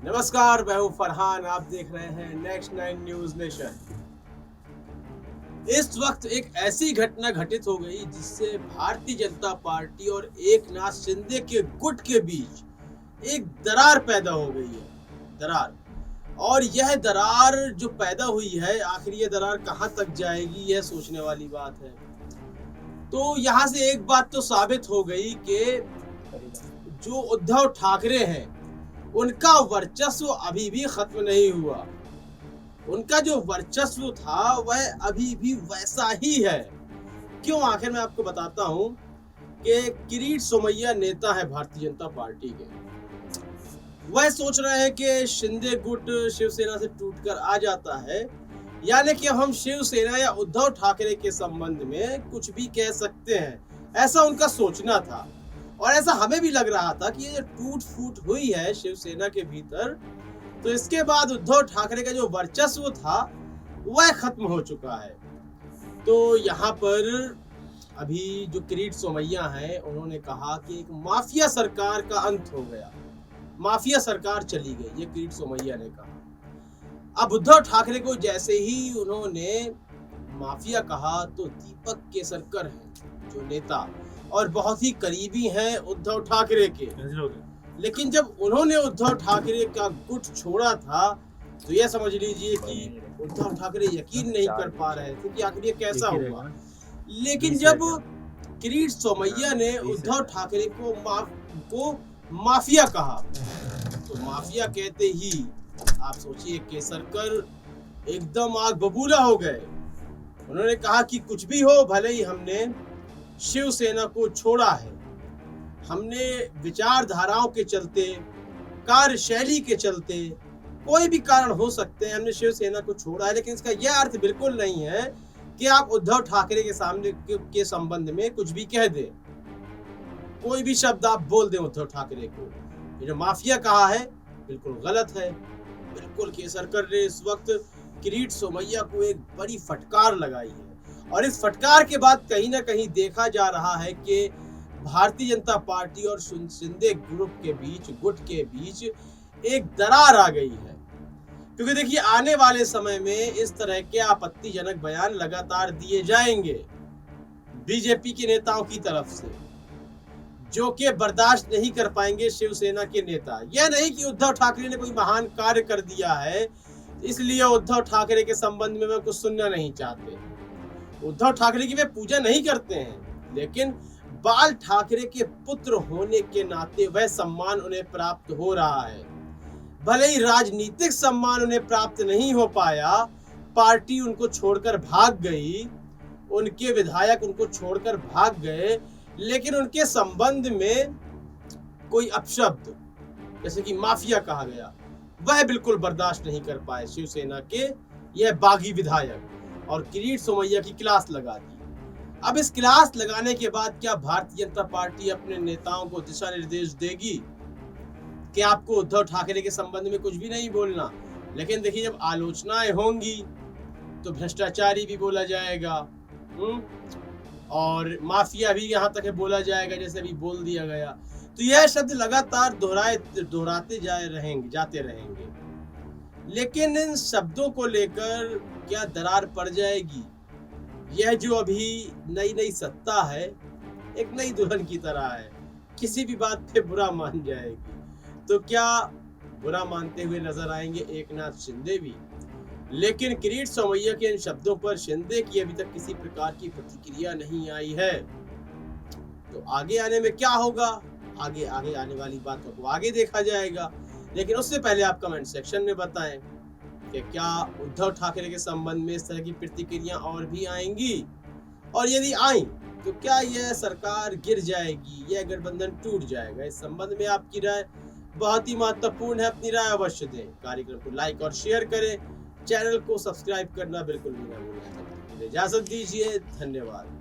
नमस्कार, मैं हूं फरहान। आप देख रहे हैं नेक्स्ट 9 न्यूज नेशन। इस वक्त एक ऐसी घटना घटित हो गई जिससे भारतीय जनता पार्टी और एकनाथ शिंदे के गुट के बीच एक दरार पैदा हो गई है। दरार, और यह दरार जो पैदा हुई है, आखिर यह दरार कहां तक जाएगी, यह सोचने वाली बात है। तो यहां से एक बात तो साबित हो गई कि जो उद्धव ठाकरे हैं, उनका वर्चस्व अभी भी खत्म नहीं हुआ। उनका जो वर्चस्व था वह अभी भी वैसा ही है। क्यों? आखिर मैं आपको बताता हूं कि किरीट सोमैया नेता है भारतीय जनता पार्टी के। वह सोच रहे हैं कि शिंदे गुट शिवसेना से टूटकर आ जाता है, यानी कि हम शिवसेना या उद्धव ठाकरे के संबंध में कुछ भी कह सकते हैं, ऐसा उनका सोचना था। और ऐसा हमें भी लग रहा था कि ये जो टूट फूट हुई है शिवसेना के भीतर, तो इसके बाद उद्धव ठाकरे का जो वर्चस्व था वह खत्म हो चुका है। तो यहाँ पर अभी जो किरीट सोमैया है, उन्होंने कहा कि एक माफिया सरकार का अंत हो गया, माफिया सरकार चली गई, ये किरीट सोमैया ने कहा। अब उद्धव ठाकरे को जैसे ही उन्होंने माफिया कहा, तो दीपक केसरकर हैं जो नेता और बहुत ही करीबी हैं उद्धव ठाकरे के, लेकिन जब उन्होंने उद्धव ठाकरे का गुट छोड़ा था, तो यह समझ लीजिए कि उद्धव ठाकरे यकीन नहीं कर पा रहे थे कि आखिर ये कैसा हुआ। लेकिन जब किरीट सोमैया ने उद्धव ठाकरे को माफिया कहा, तो माफिया कहते ही आप सोचिए केसरकर एकदम आग बबूला हो गए। उन्होंने कहा कि कुछ भी हो, भले ही हमने शिवसेना को छोड़ा है, हमने विचारधाराओं के चलते, कार्यशैली के चलते, कोई भी कारण हो सकते हैं, हमने शिवसेना को छोड़ा है, लेकिन इसका यह अर्थ बिल्कुल नहीं है कि आप उद्धव ठाकरे के सामने के संबंध में कुछ भी कह दें, कोई भी शब्द आप बोल दें उद्धव ठाकरे को। ये जो माफिया कहा है बिल्कुल गलत है। बिल्कुल केसरकर ने इस वक्त किरीट सोमैया को एक बड़ी फटकार लगाई है, और इस फटकार के बाद कहीं ना कहीं देखा जा रहा है कि भारतीय जनता पार्टी और शिंदे ग्रुप के बीच, गुट के बीच एक दरार आ गई है। क्योंकि देखिए, आने वाले समय में इस तरह के आपत्तिजनक बयान लगातार दिए जाएंगे बीजेपी के नेताओं की तरफ से, जो कि बर्दाश्त नहीं कर पाएंगे शिवसेना के नेता। यह नहीं कि उद्धव ठाकरे ने कोई महान कार्य कर दिया है, इसलिए उद्धव ठाकरे के संबंध में वे कुछ सुनना नहीं चाहते। उद्धव ठाकरे की वे पूजा नहीं करते हैं, लेकिन बाल ठाकरे के पुत्र होने के नाते वह सम्मान उन्हें प्राप्त हो रहा है। भले ही राजनीतिक सम्मान उन्हें प्राप्त नहीं हो पाया, पार्टी उनको छोड़कर भाग गई, उनके विधायक उनको छोड़कर भाग गए, लेकिन उनके संबंध में कोई अपशब्द जैसे कि माफिया कहा गया, वह बिल्कुल बर्दाश्त नहीं कर पाए शिवसेना के यह बागी विधायक, और किरीट सोमैया की क्लास लगा दी। अब इस क्लास लगाने के बाद क्या भारतीय जनता पार्टी अपने नेताओं को दिशा निर्देश देगी कि आपको उद्धव ठाकरे के संबंध में कुछ भी नहीं बोलना? लेकिन देखिए, जब आलोचनाएं होंगी तो भ्रष्टाचारी भी बोला जाएगा, और माफिया भी यहाँ तक बोला जाएगा, जैसे अभी बोल दिया गया। तो यह शब्द लगातार दोहराते जाते रहेंगे। लेकिन इन शब्दों को लेकर क्या दरार पड़ जाएगी? यह जो अभी नई नई सत्ता है, एक नई दुल्हन की तरह है, किसी भी बात पे बुरा मान जाएगी। तो क्या बुरा मानते हुए नजर आएंगे एकनाथ शिंदे भी? लेकिन किरीट सोमैया के इन शब्दों पर शिंदे की अभी तक किसी प्रकार की प्रतिक्रिया नहीं आई है। तो आगे आने में क्या होगा, आगे आने वाली बातों को आगे देखा जाएगा। लेकिन उससे पहले आप कमेंट सेक्शन में बताएं कि क्या उद्धव ठाकरे के संबंध में इस तरह की प्रतिक्रिया और भी आएंगी, और यदि आई तो क्या यह सरकार गिर जाएगी, यह गठबंधन टूट जाएगा? इस संबंध में आपकी राय बहुत ही महत्वपूर्ण है। अपनी राय अवश्य दें, कार्यक्रम को लाइक और शेयर करें, चैनल को सब्सक्राइब करना बिल्कुल भी ना भूलें। इजाजत दीजिए, धन्यवाद।